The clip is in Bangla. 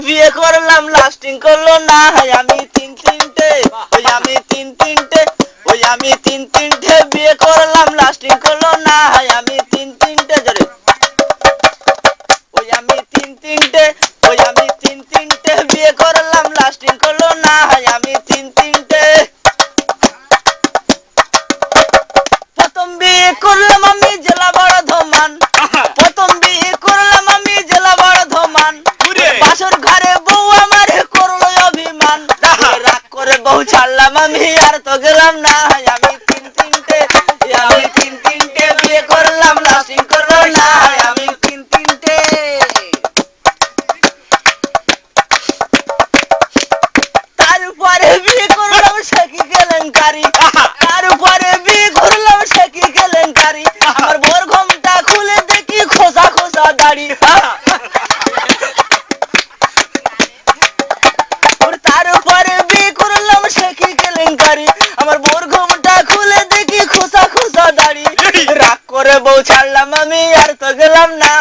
বিয়ে করলাম লাস্টিং করলো না আমি তিন তিনটে বিয়ে করলাম লাস্টিং করলো না আমি তিন তিনটে জোরে আমি তিন তিনটে বিয়ে করলাম লাস্টিং করলো না আমি তিন তিনটে প্রথম বিয়ে করলাম আমি জেলা বর্ধমান বাসর ঘরে বউ আমার করলো অভিমান রাগ করে বউ ছাড়লাম আমি আর তো গেলাম না আমি তিন তিনটে বিয়ে করলাম লাস্টিং করলো না আমি তিন তিনটে তারপরে বিয়ে করলাম সে কি কেলেঙ্কারি আমার বোর ঘোমটা খুলে দেখি খোসা খোসা দাড়ি তারপরে বিয়ে করলাম সে কি কেলেঙ্কারি আমার বোর ঘোমটা খুলে দেখি খোসা খোসা দাড়ি রাগ করে বউ ছাড়লাম আমি আর তো গেলাম না